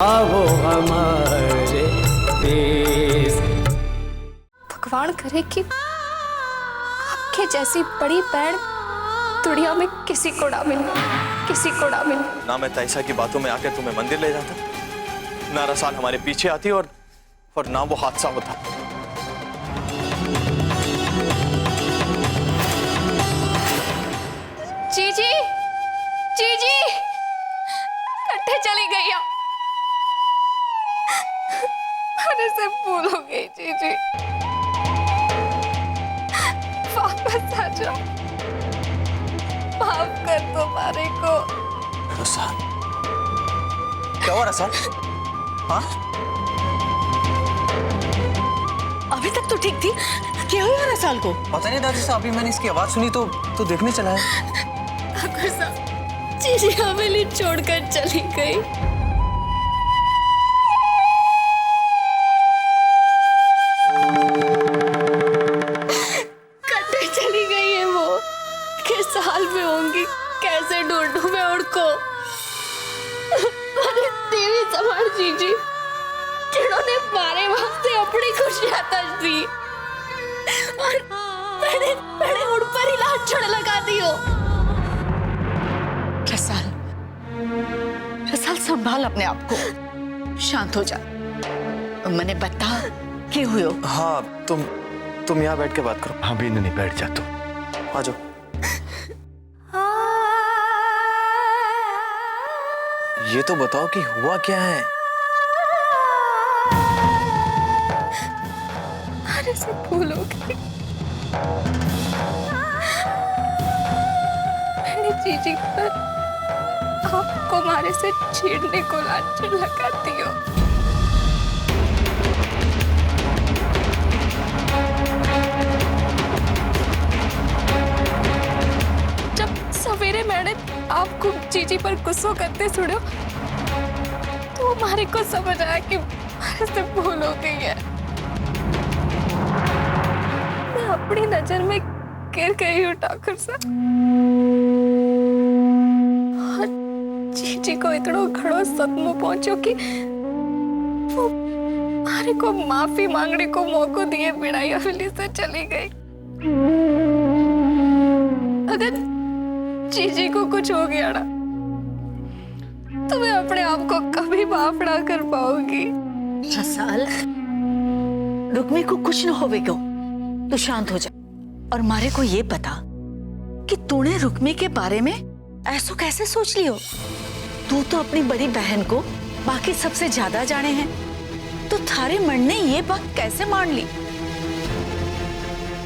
आओ हमारे देश। भगवान करे कि आपके जैसी बड़ी बहन दुनिया में किसी को ना मिले, किसी को ना मिले। ना मैं ताइसा की बातों में आकर तुम्हें मंदिर ले जाता, ना रसाल हमारे पीछे आती और ना वो हादसा होता। जीजी, जीजी, कट्टे चली गई आप। मेरे से भूल हो गई जीजी, वापस आ जाओ, माफ कर दो मारे को। रसाल, क्या हुआ रसाल? हाँ? अभी तक तो ठीक थी, क्या हुआ रसाल को? पता नहीं दादी साहब, अभी मैंने इसकी आवाज सुनी तो देखने चला है। ठाकुर साहब, जीजी हवेली छोड़कर चली गई। कट्टे चली गई है वो, किस हाल में होंगी, कैसे ढूंढूं मैं उनको। अरे देवी समार जीजी, जिन्होंने मारे वास्ते अपनी खुशियां तज दी और मैंने उन पर ही लाछड़ लगा दी हो। रसाल, रसाल संभाल अपने आप को, शांत हो जा। मैंने बता के हुए हो? हाँ, तुम यहाँ बैठ के बात करो। हाँ भी नहीं, बैठ जा तू। आ जाओ। ये तो बताओ कि हुआ क्या है? मारे से भूल हो गई। मैंने जीजी पर आपको मारे से छेड़ने को लाछड़ लगाती हो। जब सवेरे मैंने आपको जीजी पर गुस्सा करते सुनो तो हमारे को समझ आया कि हमारे से भूल हो गई है। मैं अपनी नजर में गिर गई हूँ ठाकुर साहब, और जीजी को इतना घड़ो सदमो पहुंचो कि वो हमारे को माफी मांगने को मौका दिए बिना हवेली से चली गई। अगर जीजी को कुछ हो गया ना तो मैं अपने आप को कभी माफ ना कर पाऊंगी। रसाल, रुक्मी को कुछ न होवेगा, तू शांत हो जा। और मारे को ये पता कि तूने रुक्मी के बारे में ऐसा कैसे सोच लियो? तू तो अपनी बड़ी बहन को बाकी सबसे ज्यादा जाने हैं, तो थारे मन ने ये बात कैसे मान ली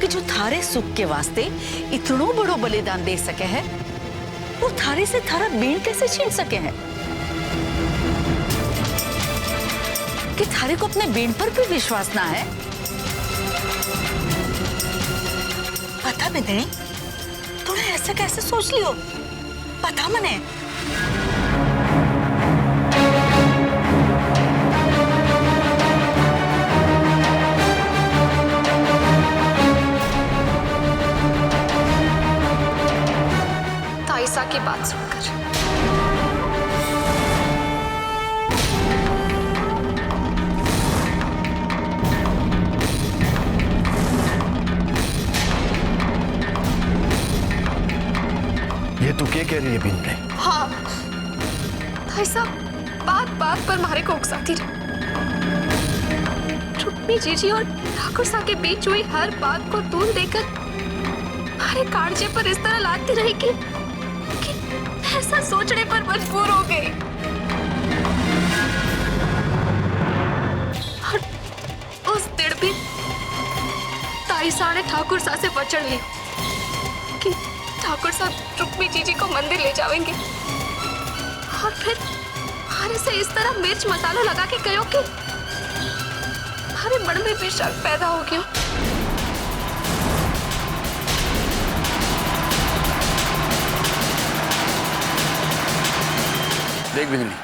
कि जो थारे सुख के वास्ते इतनो बड़ो बलिदान दे सके है, वो थारे से थारा बीन कैसे छीन सके हैं? कि थारे को अपने बीन पर भी विश्वास ना है? पता बिंदनी, तूने ऐसे कैसे सोच लियो? पता मने? ताइसा की बात सुनकर ये तू क्या कह रही है बिन रे? हाँ, ताइसा बात बात पर मारे को उकसाती रही। रुक्मी जीजी और ठाकुर साहब के बीच हुई हर बात को तूल देकर हमारे कांचे पर इस तरह लाती रही कि ऐसा सोचने पर मजबूर हो गई। और उस दिन भी ताइसा ने ठाकुर साहब से वचन ली कि ठाकुर साहब रुक्मी जीजी को मंदिर ले जाएंगे, और फिर हमारे से इस तरह मिर्च मसाला लगा के कहो कि हमारे मन में भी शक पैदा हो गया। देख बिजली,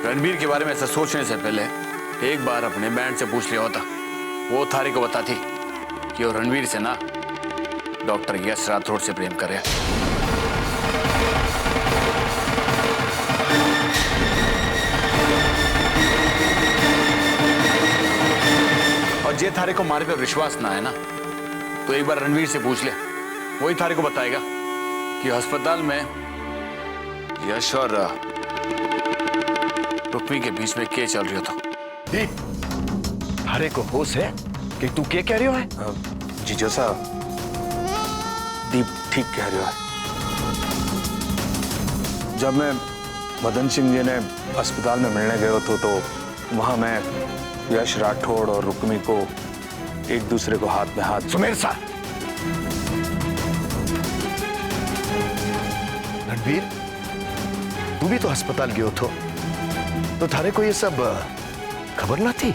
रणबीर के बारे में ऐसा सोचने से पहले एक बार अपने बैंड से पूछ लिया होता, वो थारी को बताती कि वो रणबीर से ना डॉक्टर यश राठौड़ से प्रेम करे। ये थारे को मारे पे विश्वास ना है ना, तो एक बार रणवीर से पूछ ले, वही थारे को बताएगा कि अस्पताल में यश और रुक्मी के बीच में क्या चल रही हो। तो दीप, थारे को होश है कि तू क्या कह रही हो है? जीजो साहब, दीप ठीक कह रहे हो। जब मैं मदन सिंह जी ने अस्पताल में मिलने गए थे तो वहां मैं यश राठौड़ और रुक्मी को एक दूसरे को हाथ में हाथ। सुमेर सा, रणवीर, तू भी तो अस्पताल गयो तो थारे को ये सब खबर ना थी?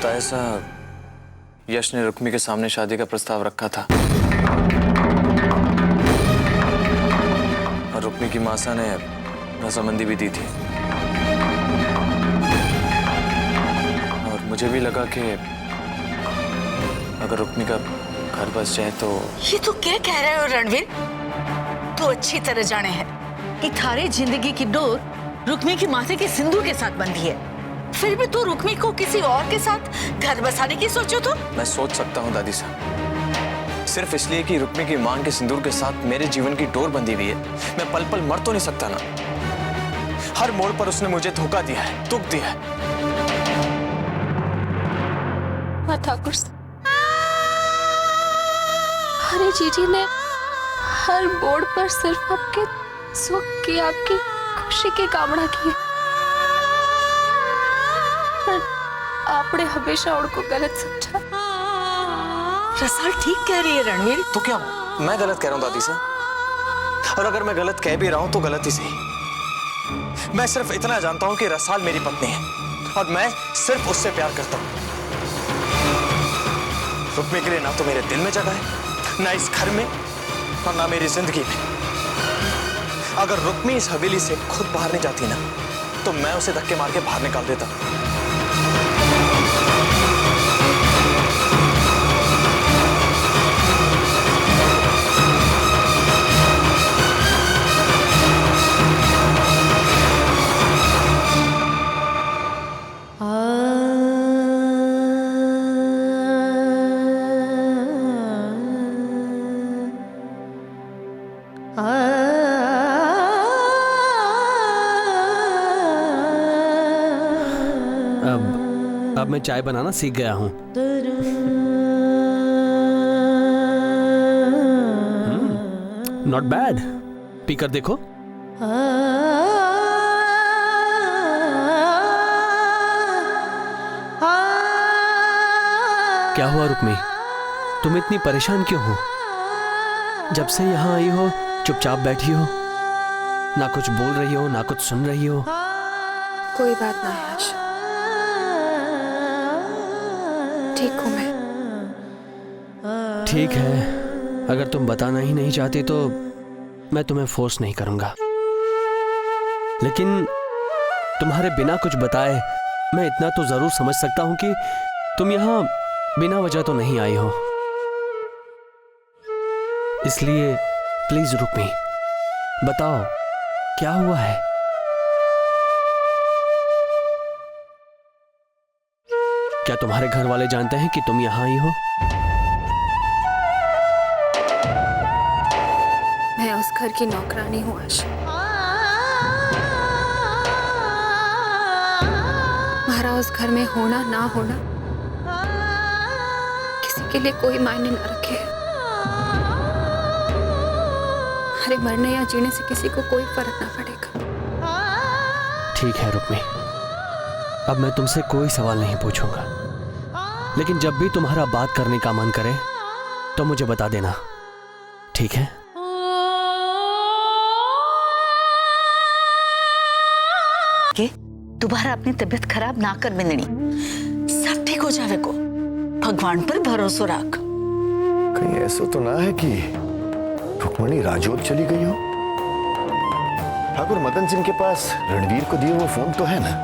तो ऐसा यश ने रुक्मी के सामने शादी का प्रस्ताव रखा था और रुक्मी की मासा ने रजामंदी भी दी थी, और मुझे भी लगा कि अगर रुक्मी का घर बस जाए तो। ये तो क्या कह रहे हो रणवीर? तू अच्छी तरह जाने है कि थारे जिंदगी की डोर रुक्मी की माथे के सिंदूर के साथ बंधी है, फिर भी तू रुक्मी को किसी और के साथ घर बसाने की सोचो तो? मैं सोच सकता हूँ दादी साहब, सिर्फ इसलिए कि रुक्मी की मांग के सिंदूर के साथ मेरे जीवन की डोर बंधी हुई है। मैं पल पल मर तो नहीं सकता ना। हर मोड़ पर उसने मुझे धोखा दिया है, दुख दिया है। हाँ ठाकुर साहब, अरे जीजी ने हर बोर्ड पर सिर्फ आपके सुख की, आपकी खुशी की कामना की, पर आपने हमेशा उनको गलत समझा। रसाल ठीक कह रही है रणवीर। तो क्या मैं गलत कह रहा हूँ दादी साहब? और अगर मैं गलत कह भी रहा हूं तो गलत ही सही। मैं सिर्फ इतना जानता हूं कि रसाल मेरी पत्नी है और मैं सिर्फ उससे प्यार करता हूं। रुक्मी के लिए ना तो मेरे दिल में जगह है, ना इस घर में, और ना मेरी जिंदगी में। अगर रुक्मी इस हवेली से खुद बाहर नहीं जाती ना तो मैं उसे धक्के मार के बाहर निकाल देता। अब मैं चाय बनाना सीख गया हूँ। नॉट बैड, पीकर देखो। क्या हुआ रुक्मी, तुम इतनी परेशान क्यों हो? जब से यहाँ आई हो चुपचाप बैठी हो, ना कुछ बोल रही हो ना कुछ सुन रही हो। कोई बात ना है यश, ठीक हूँ मैं। ठीक है, अगर तुम बताना ही नहीं चाहती तो मैं तुम्हें फोर्स नहीं करूंगा, लेकिन तुम्हारे बिना कुछ बताए मैं इतना तो जरूर समझ सकता हूं कि तुम यहां बिना वजह तो नहीं आई हो। इसलिए प्लीज रुक्मी, बताओ क्या हुआ है? क्या तुम्हारे घर वाले जानते हैं कि तुम यहां आई हो? मैं उस घर की नौकरानी हूँ आश। हमारा उस घर में होना ना होना किसी के लिए कोई मायने ना रखे। हमारे मरने या जीने से किसी को कोई फर्क ना पड़ेगा। ठीक है रुक्मी, अब मैं तुमसे कोई सवाल नहीं पूछूंगा, लेकिन जब भी तुम्हारा बात करने का मन करे तो मुझे बता देना, ठीक है? दोबारा अपनी तबीयत खराब ना कर बिंदनी, सब ठीक हो जावे को। भगवान पर भरोसा रख। कहीं ऐसा तो ना है कि रुक्मणी राजौर चली गई हो? ठाकुर मदन सिंह के पास रणवीर को दिए वो फोन तो है ना?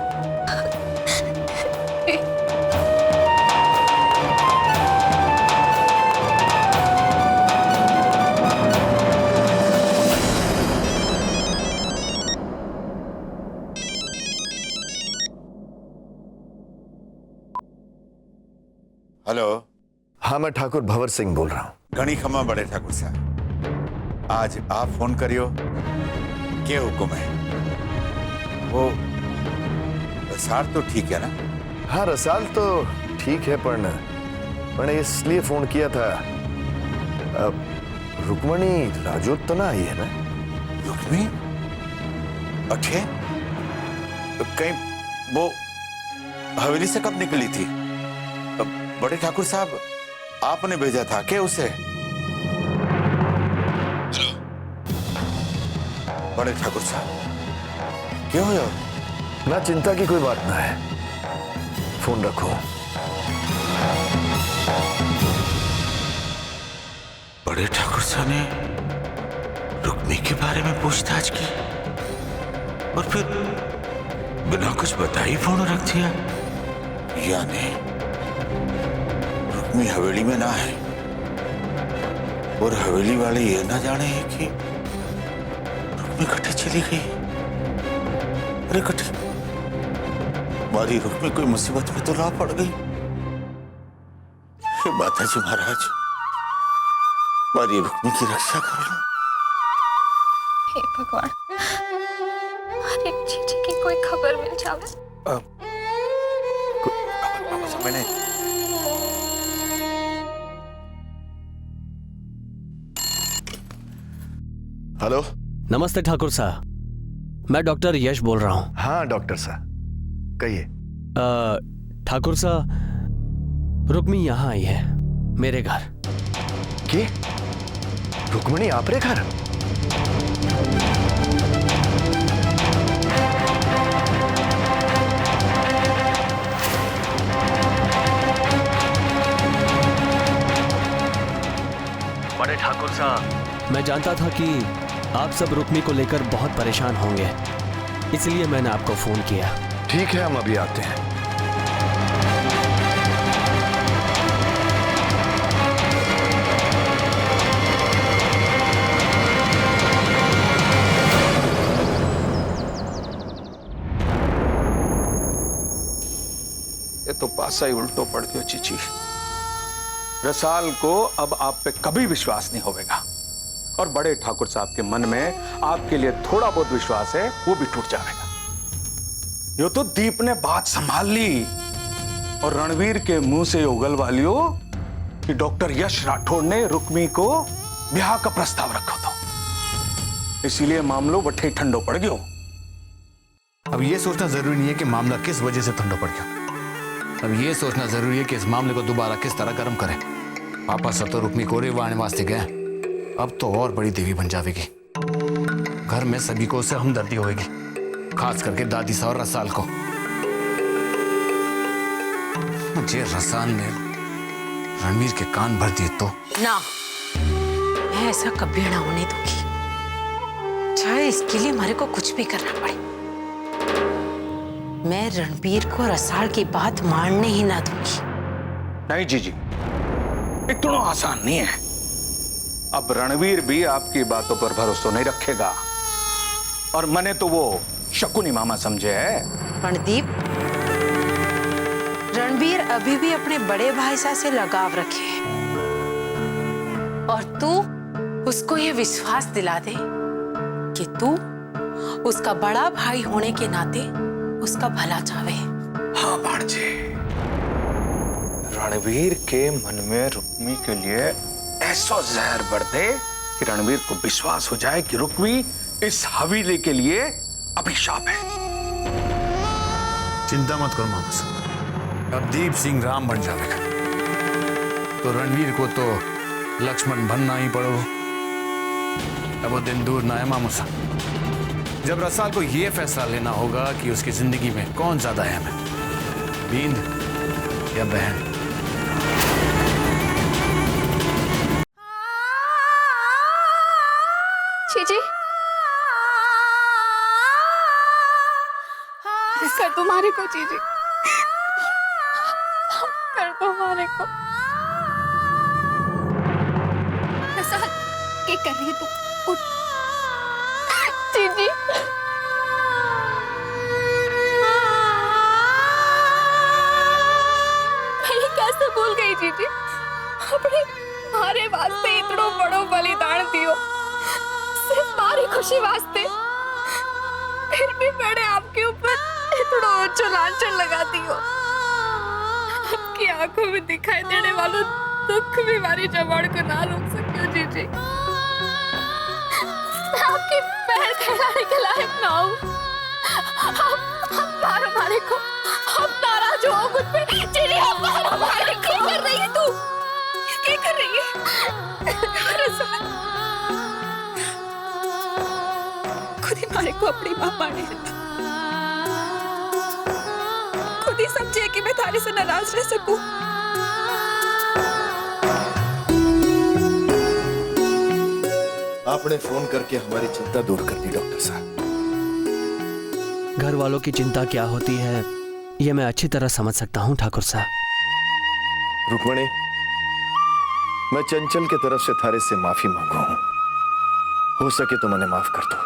हेलो। हाँ, मैं ठाकुर भंवर सिंह बोल रहा हूँ। घणी खमा बड़े ठाकुर साहब, आज आप फोन करियो, क्या हुक्म है? वो रसाल तो ठीक है ना? हाँ, रसाल तो ठीक है, पर मैंने इसलिए फोन किया था, अब रुक्मणी राजोत तो ना आई है ना? रुक्मी अच्छे कहीं वो हवेली से कब निकली थी? बड़े ठाकुर साहब आपने भेजा था क्या उसे? बड़े ठाकुर साहब क्यों हो? ना, चिंता की कोई बात ना है, फोन रखो। बड़े ठाकुर साहब ने रुक्मी के बारे में पूछताछ की और फिर बिना कुछ बताए फोन रख दिया। यानी रुक्मी हवेली में ना है और हवेली वाले ये ना जाने हैं कि रुक्मी कटे चली गई। अरे कटे, हमारी रुक्मी कोई मुसीबत में तो ला पड़ गई। ये बात है जी महाराज, हमारी रुक्मी की रक्षा कर लो। हे भगवान, अरे जीजी की कोई खबर मिल जावे। मैंने हेलो। नमस्ते ठाकुर साहब, मैं डॉक्टर यश बोल रहा हूँ। हाँ डॉक्टर साहब, कहिए। ठाकुर साहब, रुक्मी यहाँ आई है मेरे घर। के रुक्मणी आपरे घर? बड़े ठाकुर साहब, मैं जानता था कि आप सब रुक्मी को लेकर बहुत परेशान होंगे, इसलिए मैंने आपको फोन किया। ठीक है, हम अभी आते हैं। ये तो पासा ही उल्टो पड़ गयो चीची। रसाल को अब आप पे कभी विश्वास नहीं होगा और बड़े ठाकुर साहब के मन में आपके लिए थोड़ा बहुत विश्वास है वो भी टूट जाएगा। यो तो दीप ने बात संभाल ली और रणवीर के मुंह से उगलवा लियो कि डॉक्टर यश राठौड़ ने रुक्मी को ब्याह का प्रस्ताव रखा था, इसीलिए मामलो बट्ठे ठंडो पड़ गयो। अब ये सोचना जरूरी नहीं है कि मामला किस वजह से ठंडा पड़ गया। अब ये सोचना जरूरी है कि इस मामले को दोबारा किस तरह गर्म करें। पापा सब तो रुक्मी को रिवाने वास्ते गए, अब तो और बड़ी देवी बन जाएगी। घर में सभी को उससे हमदर्दी होगी, खास करके दादी सा और रसाल को। मुझे रसाल ने रणवीर के कान भर दिए तो ना, मैं ऐसा कभी ना होने दूंगी, चाहे इसके लिए हमारे को कुछ भी करना पड़े। मैं रणबीर को रसाल की बात मानने ही ना दूंगी। नहीं जीजी, इतना आसान नहीं है। अब रणवीर भी आपकी बातों पर भरोसा नहीं रखेगा और मैंने तो वो शकुनी मामा समझे है। रणदीप, रणबीर अभी भी अपने बड़े भाई सा से लगाव रखे है और तू उसको ये विश्वास दिला दे कि तू उसका बड़ा भाई होने के नाते उसका भला चाहे। हाँ भांजे, रणवीर के मन में रुक्मी के लिए ऐसा जहर भर दे कि रणवीर को विश्वास हो जाए कि रुक्मी इस हवेली के लिए अभिशाप है। चिंता मत करो मामा साहब, अब दीप सिंह राम बन जाएगा तो रणवीर को तो लक्ष्मण बनना ही पड़ेगा। अब वो दिन दूर ना है मामा साहब, जब रसाल को यह फैसला लेना होगा कि उसकी जिंदगी में कौन ज्यादा अहम है, बींद या बहन। जीजी, कर दो मारे को जीजी, कर दो मारे को। रसाल, क्या कर रही है तू? उठ जीजी। मैं ये कैसे भूल गई अपने मारे वास्ते इतनो बड़ो बलिदान दियो, सिर्फ मारी खुशी वास्ते, फिर भी मैंने आपके ऊपर इतनो ऊंचो लांछन लगा दियो। आपकी आंखों में दिखाई देने वाला दुख भी मारी जबान को ना रोक सकियो जीजी। मैं आपके पैर कहलाने के लायक ना हूँ। आप मारो मारे को, आप नाराज हो मुझ पे। जीजी आप मारो मारे को। क्या कर रही है तू? क्या कर रही है? खुद ही मारे को अपनी माँ माने, खुद ही समझे कि मैं थारे से नाराज रह सकूं। आपने फोन करके हमारी चिंता दूर कर दी डॉक्टर साहब। घर वालों की चिंता क्या होती है ये मैं अच्छी तरह समझ सकता हूँ ठाकुर साहब। रुक्मणी, मैं चंचल की तरफ से थारे से माफी मांगू हूं। हो सके तो मैंने माफ कर दो।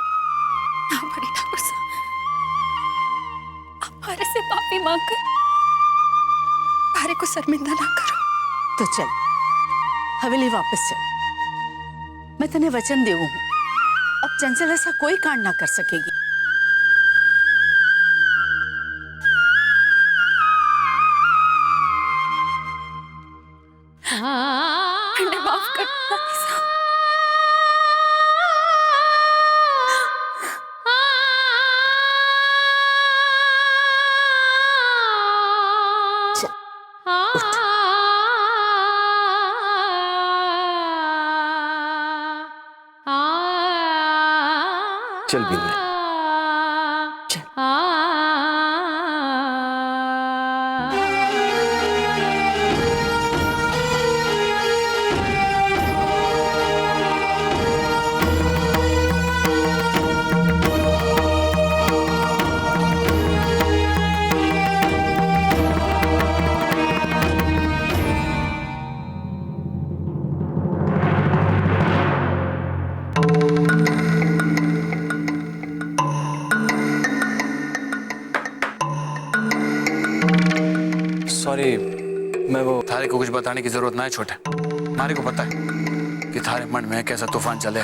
ना बड़े ठाकुर साहब, आप हमारे से माफी मांगकर हमारे को शर्मिंदा ना करो। तो चल हवेली वापस चल। मैं तने वचन देऊ हूं, अब चंचल ऐसा कोई कांड ना कर सकेगी। मैंने माफ कर दिया साहब। चल बिन्ने। सॉरी, मैं वो थारे को कुछ बताने की जरूरत ना है छोटे। मारे को पता है कि थारे मन में कैसा तूफान चले।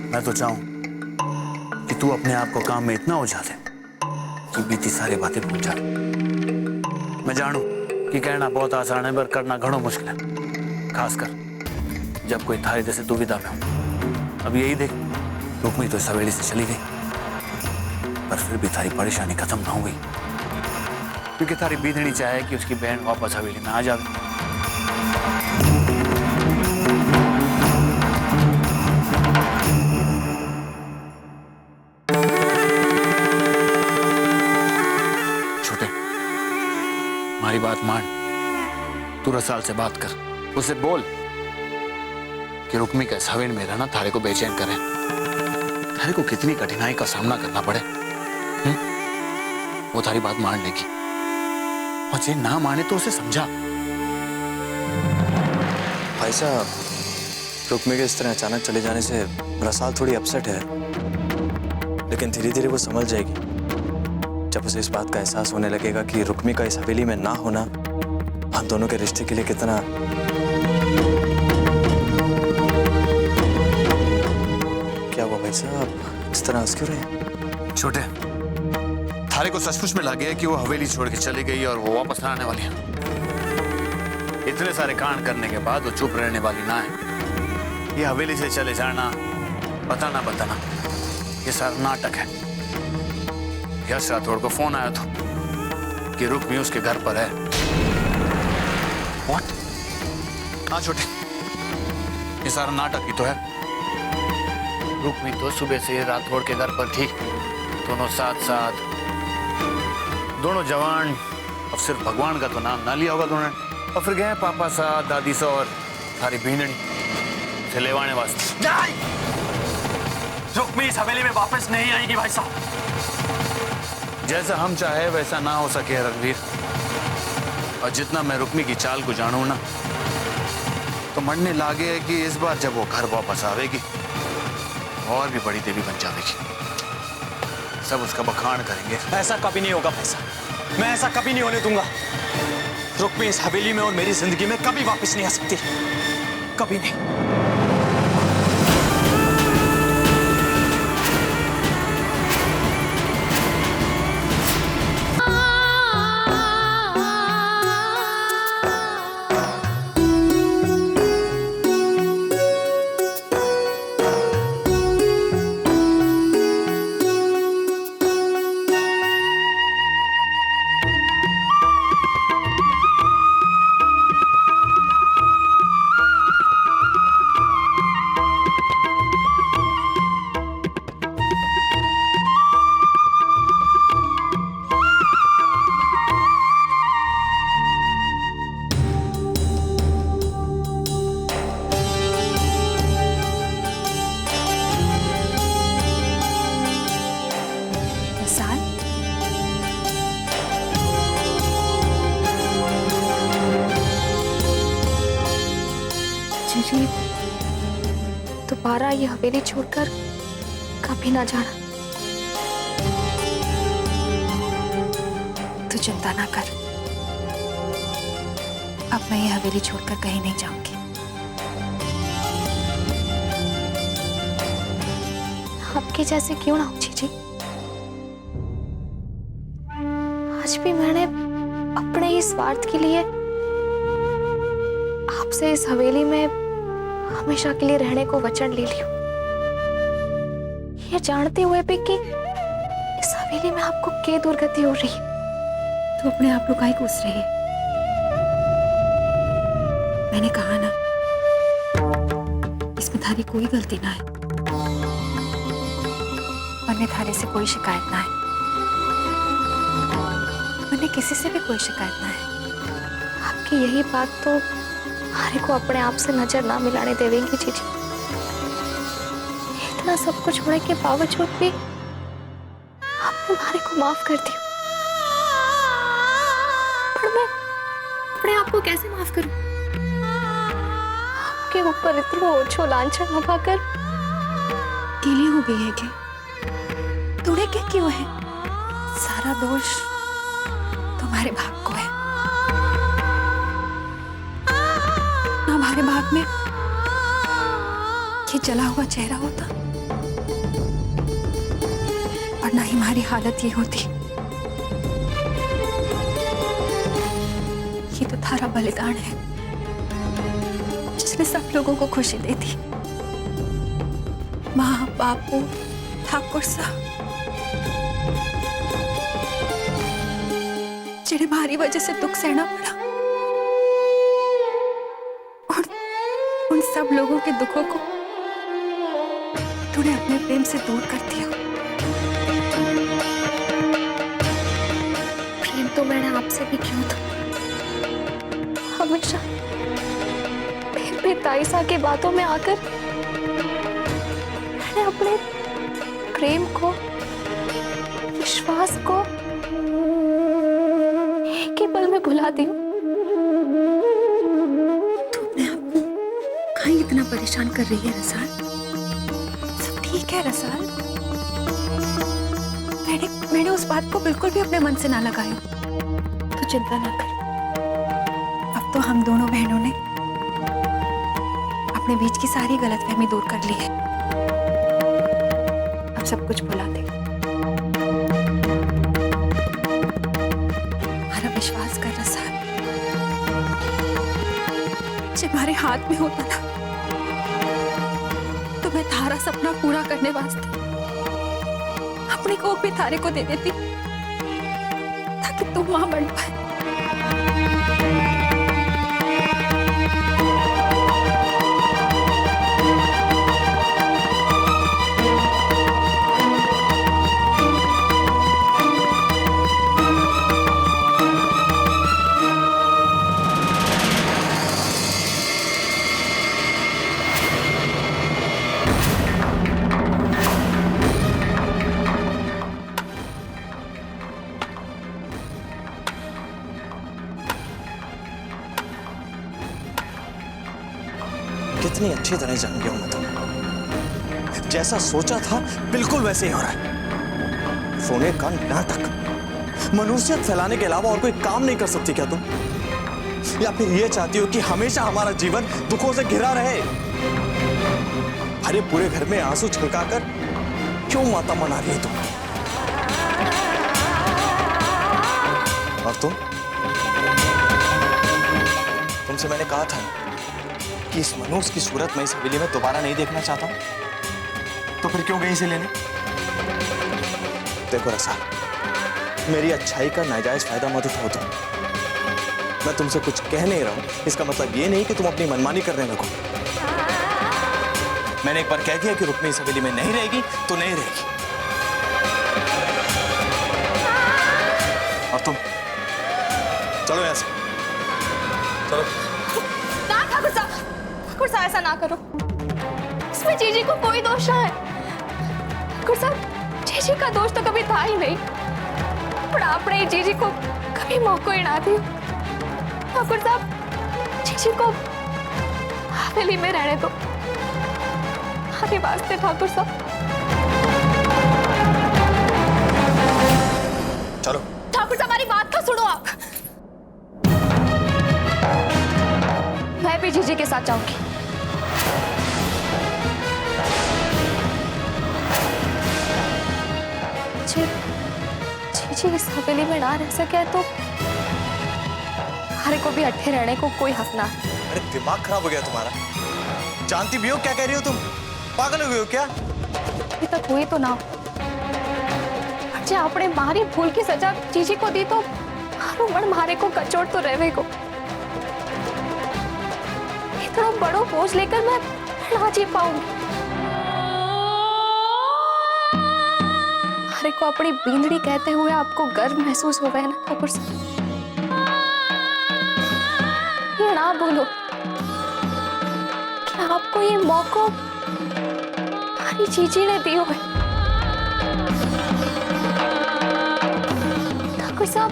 मैं तो चाहूं कि तू अपने आप को काम में इतना उलझा दे कि बीती सारी बातें भूल जा। मैं जानू कि कहना बहुत आसान है पर करना घणो मुश्किल है, खासकर जब कोई थारे जैसे दुविधा में हो। अब यही देख, रुक्मी तो इस हवेली से चली गई, पर फिर भी थारी परेशानी खत्म ना हो गई, क्योंकि थारी बीधनी चाहे कि उसकी बहन वापस हवेली में आ जाए। छोटे, हमारी बात मान, तू रसाल से बात कर, उसे बोल कि रुक्मी का इस हवेली में रहना थारे को बेचैन करे, थारे को कितनी कठिनाई का सामना करना पड़े। वो थारी बात मान लेगी, और जे ना माने तो उसे समझा। भाई साहब, रुक्मी के इस तरह अचानक चले जाने से रसाल थोड़ी अपसेट है, लेकिन धीरे धीरे वो समझ जाएगी। जब उसे इस बात का एहसास होने लगेगा कि रुक्मी का इस हवेली में ना होना हम दोनों के रिश्ते के लिए कितना। क्या हुआ भाई साहब, इस तरह हंस क्यों रहे? छोटे, थारे को सचमुच में लग गया कि वो हवेली छोड़ के चली गई और वो वापस ना आने वाली है। इतने सारे कांड करने के बाद वो चुप रहने वाली ना है। ये हवेली से चले जाना, बताना बताना, ये सारा नाटक है। यश राठौड़ को फोन आया था कि रुक्मी उसके घर पर है। What? हाँ छोटे, ये सारा नाटक ही तो है। रुक्मी तो सुबह से राठौड़ के घर पर थी, दोनों साथ साथ, दोनों जवान। अब सिर्फ भगवान का तो नाम ना लिया होगा दोनों, और फिर गए पापा सा, दादी सा और थारी बीनड़ी से लेवाने वास्ते। रुक्मी इस हवेली में वापस नहीं आएगी भाई साहब। जैसा हम चाहे वैसा ना हो सके रणवीर, और जितना मैं रुक्मी की चाल को जानू ना, तो मनने लागे है कि इस बार जब वो घर वापस आवेगी और भी बड़ी देवी बन जाएगी। सब उसका बखान करेंगे। ऐसा कभी नहीं होगा फैसल, मैं ऐसा कभी नहीं होने दूंगा। रुक्मी इस हवेली में और मेरी जिंदगी में कभी वापस नहीं आ सकती, कभी नहीं। जी दोबारा ये हवेली छोड़कर कभी ना जाना। तू चिंता ना कर, अब मैं ये हवेली छोड़कर कहीं नहीं जाऊंगी। आपके जैसे क्यों ना हो जीजी। आज भी मैंने अपने ही स्वार्थ के लिए आपसे इस हवेली में हमेशा के लिए रहने को वचन ले लिया, ये जानते हुए भी कि इस हवेली में आपको क्या दुर्गति हो रही है। तू अपने आप को काहे कोस रही है? मैंने कहा ना, इसमें थारी कोई गलती ना है और मैं थारे से कोई शिकायत ना है, मैंने किसी से भी कोई शिकायत ना है। आपकी यही बात तो हमारे को अपने आप से नजर ना मिलाने देवेंगी जीजी। इतना सब कुछ होने के बावजूद भी आपने हमारे को माफ कर दिया, पर मैं अपने आप को कैसे माफ करूं? आपके ऊपर इतना ओछो लांछन लगाकर अकेली हो गई है क्या? तूने क्या क्यों है? सारा दोष तुम्हारे भाग को है। ना हमारे भाग में ये जला हुआ चेहरा होता और ना ही हमारी हालत ये होती। ये तो थारा बलिदान है जिसने सब लोगों को खुशी दी थी। माँ, बापू, ठाकुर साहब, जिन्हें हमारी वजह से दुख सहना पड़ा, और उन सब लोगों के दुखों को तूने अपने प्रेम से दूर कर दिया। प्रेम तो मैंने आपसे भी क्यों था, हमेशा ताइसा के बातों में आकर मैंने अपने प्रेम को, विश्वास को एक ही पल में भुला दी। तू अपने आप को कहीं इतना परेशान कर रही है रसाल? सब ठीक है रसाल, मैंने उस बात को बिल्कुल भी अपने मन से ना लगाया। तू चिंता ना कर, अब तो हम दोनों बहनों ने अपने बीच की सारी गलतफहमी दूर कर ली है। अब सब कुछ भुला दे। हमारा विश्वास कर रसाल, जब हमारे हाथ में होता ना तो मैं थारा सपना पूरा करने वास्ते अपनी कोख भी थारे को दे देती ताकि तुम मां बन पाए। कितनी अच्छी तरह जान गया हूं मैं तुम्हें। जैसा सोचा था बिल्कुल वैसे ही हो रहा है। रोने का नाटक। मनुष्यत फैलाने के अलावा और कोई काम नहीं कर सकती क्या तुम? या फिर ये चाहती हो कि हमेशा हमारा जीवन दुखों से घिरा रहे? अरे पूरे घर में आंसू छलकाकर क्यों माता मना रही है तुम? और तुमसे मैंने कहा था कि इस मनुष्य की सूरत मैं इस हवेली में दोबारा नहीं देखना चाहता हूं, तो फिर क्यों गई इसे लेने? देखो रसाल, मेरी अच्छाई का नाजायज फायदा मत उठाओ तुम। मैं तुमसे कुछ कह नहीं रहा हूं, इसका मतलब ये नहीं कि तुम अपनी मनमानी करने लगो। मैंने एक बार कह दिया कि रुक्मी इस हवेली में नहीं रहेगी तो नहीं रहेगी। और तुम चलो यहां से, चलो। ना ठाकुर साहब, ऐसा ना करो। इसमें जीजी को कोई दोष ना है। ठाकुर साहब, जीजी का दोष तो कभी था ही नहीं, पर आपने जीजी को कभी मौका ही ना दिया। ठाकुर साहब, जीजी को हवेली में रहने दो। हमारे वास्ते ठाकुर साहब। चलो ठाकुर साहब, हमारी बात तो सुनो आप। मैं भी जीजी के साथ जाऊंगी। जीजी इस हवेली में ना रह सके तो हमारे को भी अट्ठे रहने को कोई हक ना है। अरे दिमाग खराब हो गया तुम्हारा? जानती भी हो क्या कह रही हो तुम? पागल हो गई हो क्या? अभी तक हुई तो ना, आपने मारी भूल की सजा जीजी को दी तो मारो मण मारे को कचोट तो रहे को। इतना बड़ो बोझ लेकर मैं ना जी पाऊंगी। मारे को अपनी बींदड़ी कहते हुए आपको गर्व महसूस हो गया ना ठाकुर साहब? ये ना बोलो कि आपको ये मौका हमारी जीजी ने दियो है। ठाकुर साहब,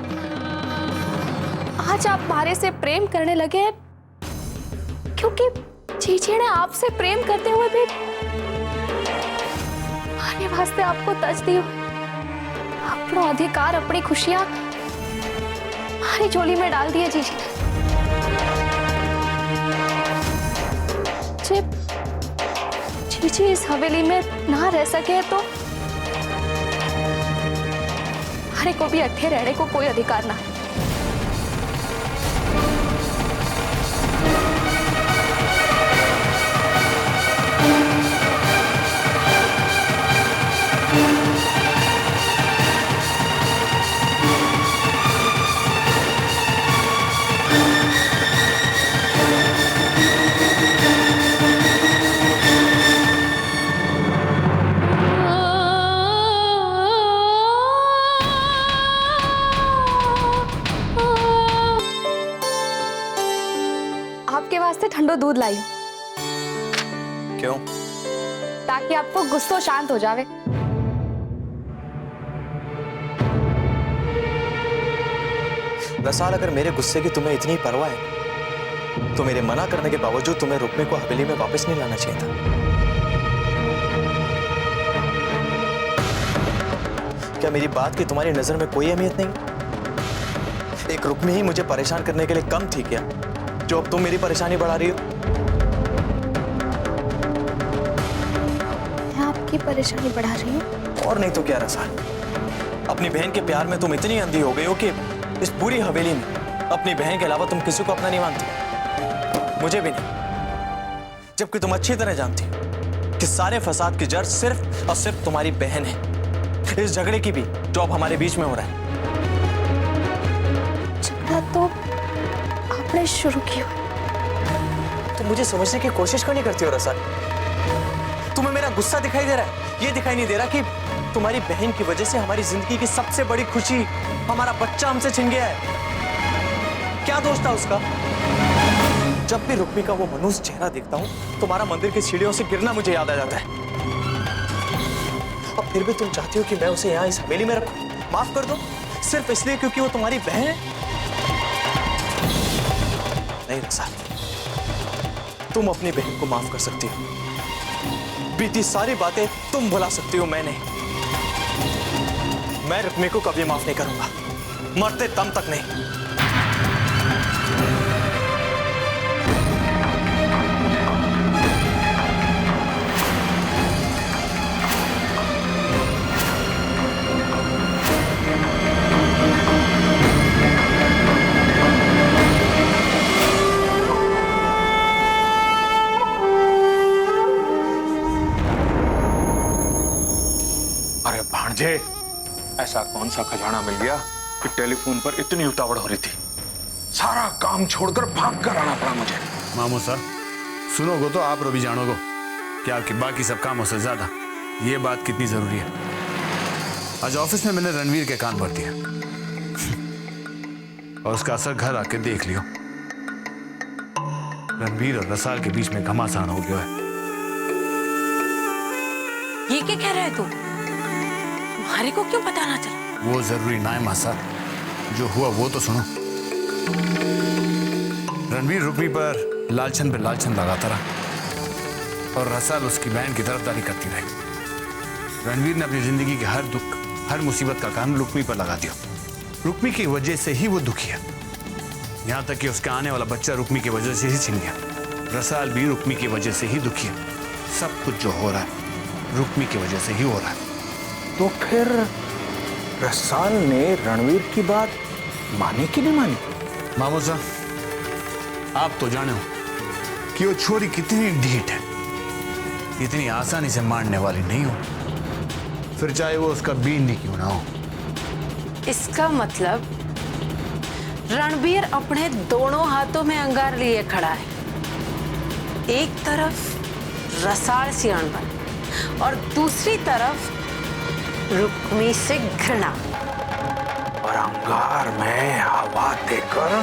आज आप हमारे से प्रेम करने लगे हैं क्योंकि जीजी ने आपसे प्रेम करते हुए भी हमारे वास्ते आपको तज दियो। अपना अधिकार, अपनी खुशियां हमारी झोली में डाल दिए जीजी ने। जीजी इस हवेली में ना रह सके तो हमारे को भी अट्ठे रहने को कोई अधिकार ना है। आपके वास्ते ठंडो दूध लाई हूं। क्यों? ताकि आपको गुस्सा शांत हो जावे। रसाल, अगर मेरे गुस्से की तुम्हें इतनी परवाह है तो मेरे मना करने के बावजूद तुम्हें रुक्मी को हवेली में वापस नहीं लाना चाहिए था। क्या मेरी बात की तुम्हारी नजर में कोई अहमियत नहीं? एक रुक्मी ही मुझे परेशान करने के लिए कम थी क्या, जो अब तुम मेरी परेशानी बढ़ा रही हो? मैं आपकी परेशानी बढ़ा रही हूँ? और नहीं तो क्या रसाल, अपनी बहन के प्यार में तुम इतनी अंधी हो गई हो कि इस पूरी हवेली में अपनी बहन के अलावा तुम किसी को अपना नहीं मानती, मुझे भी नहीं। जबकि तुम अच्छी तरह जानती हो कि सारे फसाद की जड़ सिर्फ और सिर्फ तुम्हारी बहन है। इस झगड़े की भी जो अब हमारे बीच में हो रहा है। झगड़ा तो आपने शुरू किया। तुम मुझे समझने की कोशिश क्यों नहीं करती हो रसाल? तुम्हें मेरा गुस्सा दिखाई दे रहा है, ये दिखाई नहीं दे रहा कि तुम्हारी बहन की वजह से हमारी जिंदगी की सबसे बड़ी खुशी, हमारा बच्चा हमसे छिन गया है। क्या दोष था उसका? जब भी रुक्मी का वो मनुष्य चेहरा देखता हूं तुम्हारा मंदिर की सीढ़ियों से गिरना मुझे याद आ जाता है। अब फिर भी तुम चाहती हो कि मैं उसे यहां इस हवेली में रखूं, माफ कर दो, सिर्फ इसलिए क्योंकि वो तुम्हारी बहन है? नहीं रसाल, तुम अपनी बहन को माफ कर सकती हो, बीती सारी बातें तुम भुला सकती हो, मैं नहीं। मैं रुक्मी को कभी माफ नहीं करूंगा, मरते दम तक नहीं। अरे भांजे, ऐसा कौन सा खजाना मिल गया कि टेलीफोन पर इतनी उतावड़ हो रही थी? सारा काम छोड़कर भाग कर आना पड़ा मुझे। मामू साहब, सुनोगो तो आप भी जानोगो कि आपके बाकी सब कामों से ज्यादा ये बात कितनी जरूरी है। आज ऑफिस में मैंने रणवीर के कान भर दिया और उसका असर घर आके देख लियो। रणवीर और रसाल के बीच में घमासान हो गया है। ये क्या कह रहा है तू? तुम्हारे को क्यों पता ना चला? वो जरूरी ना है मासा, जो हुआ वो तो सुनो। रणवीर रुक्मी पर लालचन लगाता रहा और रसाल उसकी बहन की तरफदारी करती रही। रणवीर ने अपनी जिंदगी के हर दुख, हर मुसीबत का कारण रुक्मी पर लगा दिया। रुक्मी की वजह से ही वो दुखी है, यहाँ तक कि उसका आने वाला बच्चा रुक्मी की वजह से ही छिन गया। रसाल भी रुक्मी की वजह से ही दुखी है। सब कुछ जो हो रहा है रुक्मी की वजह से ही हो रहा है। तो फिर रसाल ने रणवीर की बात मानी कि नहीं मानी? मामू साहब, आप तो जाने हो कि वो छोरी कितनी ढीठ है, इतनी आसानी से मारने वाली नहीं हो, फिर चाहे वो उसका बीन ही क्यों ना हो। इसका मतलब रणबीर अपने दोनों हाथों में अंगार लिए खड़ा है। एक तरफ रसाल से अणबन और दूसरी तरफ रुक्मी से घृणा। और अंगार में हवा देकर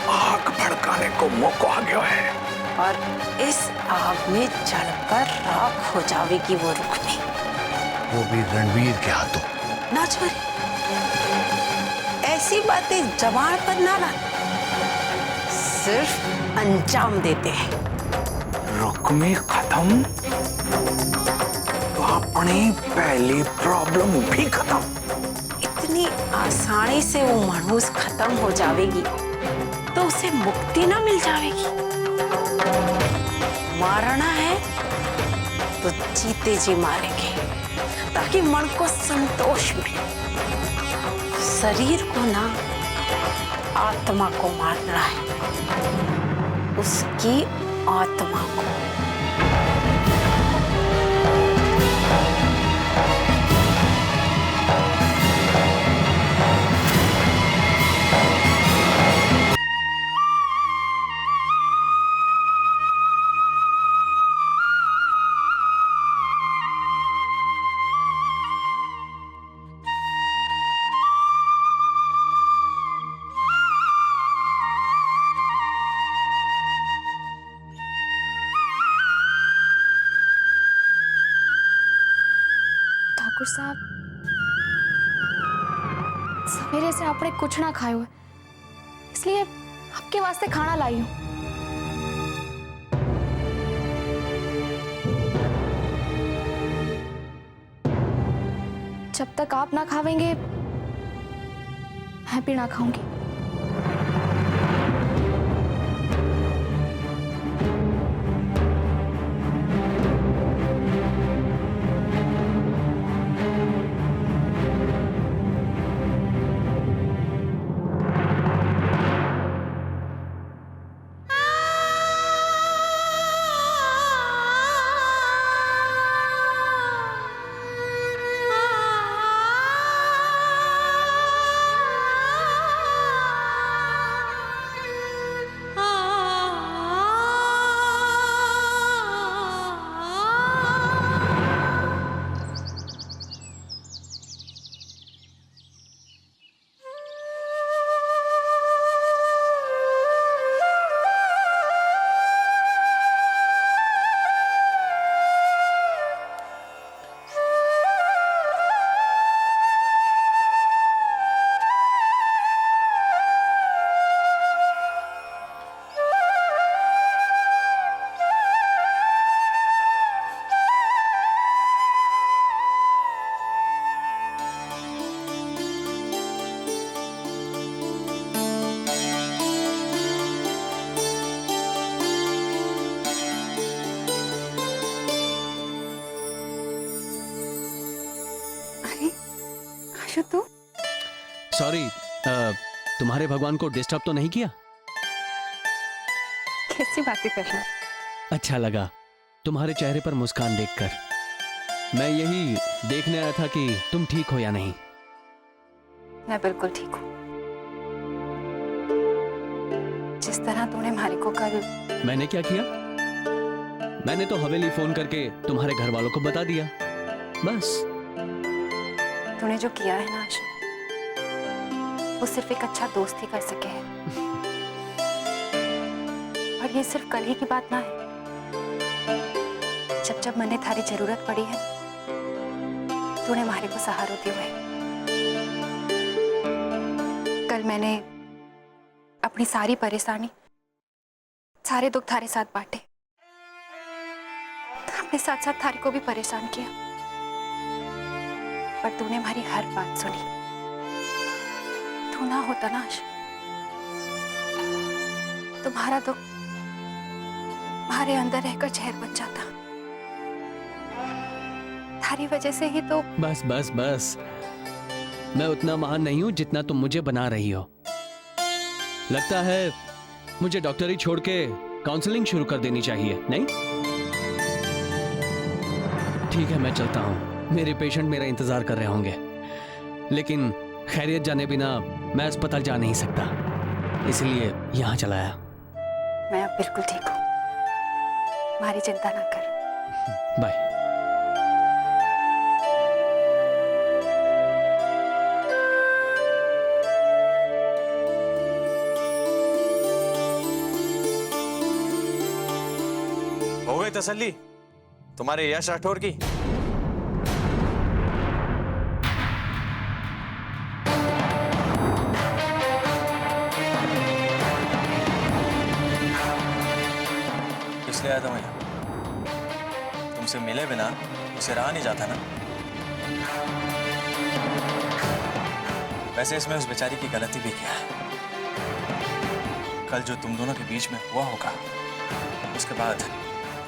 आग भड़काने को मौका आ गया है। और इस आग में जलकर राख हो जाएगी वो रुक्मी, वो भी रणवीर के हाथों। ना छोरी, ऐसी बातें जबान पर ना ला, सिर्फ अंजाम देते हैं। रुक्मी खत्म तो अपनी पहली प्रॉब्लम भी खत्म। इतनी आसानी से वो मनुष्य खत्म हो जाएगी तो उसे मुक्ति ना मिल जाएगी। मारना है तो जीते जी मारेंगे ताकि मन को संतोष मिले। शरीर को ना, आत्मा को मारना है, उसकी आत्मा को। ठाकुर साहब, सवेरे से आपने कुछ ना खाया हुआ, इसलिए आपके वास्ते खाना लाई हूं। जब तक आप ना खावेंगे मैं भी ना खाऊंगी। अंशु तू? सॉरी, तुम्हारे भगवान को डिस्टर्ब तो नहीं किया? कैसी बातें कर रहा? अच्छा लगा तुम्हारे चेहरे पर मुस्कान देखकर। मैं यही देखने आया था कि तुम ठीक हो या नहीं। मैं बिल्कुल ठीक हूँ। जिस तरह तूने मारी को कल। मैंने क्या किया? मैंने तो हवेली फोन करके तुम्हारे घर वालों को बता दिया, बस। तूने जो किया है ना आशु, वो सिर्फ एक अच्छा दोस्त ही कर सके है। और ये सिर्फ कल ही की बात ना है। जब जब मैंने थारी जरूरत पड़ी है, तूने मारे को सहारा दिया है। कल मैंने अपनी सारी परेशानी, सारे दुख थारे साथ बांटे। अपने साथ साथ थारी को भी परेशान किया, पर तूने हमारी हर बात सुनी। तू ना होता ना आशु, तुम्हारा दुख हमारे अंदर रहकर जहर बन जाता। थारी वजह से ही तो। बस बस बस, मैं उतना महान नहीं हूं जितना तुम मुझे बना रही हो। लगता है मुझे डॉक्टरी छोड़ के काउंसलिंग शुरू कर देनी चाहिए, नहीं? ठीक है, मैं चलता हूं। मेरे पेशेंट मेरा इंतजार कर रहे होंगे, लेकिन खैरियत जाने बिना मैं अस्पताल जा नहीं सकता, इसलिए यहां चला आया। मैं अब बिल्कुल ठीक हूँ, हमारी चिंता ना कर। बाय। हो गई तसल्ली तुम्हारे यश राठौर की? इसलिए आया था मैं, तुमसे मिले बिना उसे रहा नहीं जाता ना। वैसे इसमें उस बेचारी की गलती भी क्या है? कल जो तुम दोनों के बीच में हुआ होगा, उसके बाद।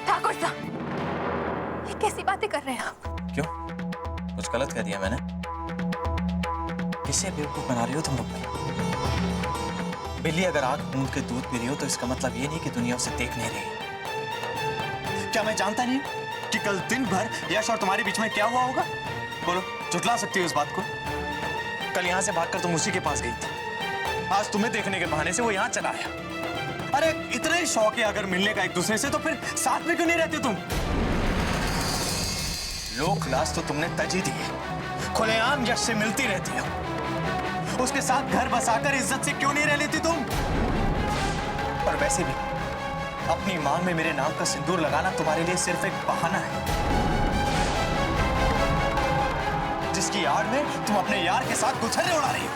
ठाकुर साहब, ये कैसी बातें कर रहे हैं आप? क्यों, कुछ गलत कह दिया मैंने? किसे बेवकूफ बना रही हो तुम लोग? बिल्ली अगर आग मूंद के दूध पी रही हो तो इसका मतलब ये नहीं कि दुनिया उसे देख नहीं रही। क्या मैं जानता नहीं कि कल दिन भर यश और तुम्हारे बीच में क्या हुआ होगा? बोलो, झुठला सकती हो इस बात को? कल यहां से भागकर तुम उसी के पास गई थी, आज तुम्हें देखने के बहाने से वो यहां चला आया। अरे इतना ही शौक है अगर मिलने का एक दूसरे से, तो फिर साथ में क्यों नहीं रहते तुम? लोक लाज तो तुमने तजी दी है, खुलेआम यश से मिलती रहती हो, उसके साथ घर बसाकर इज्जत से क्यों नहीं रह लेती तुम? और वैसे भी अपनी मांग में मेरे नाम का सिंदूर लगाना तुम्हारे लिए सिर्फ एक बहाना है, जिसकी आड़ में तुम अपने यार के साथ गुलछर्रे उड़ा रही हो।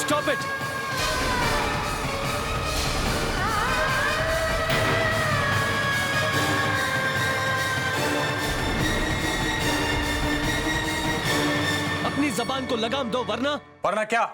Stop it! अपनी जबान को लगाम दो, वरना क्या?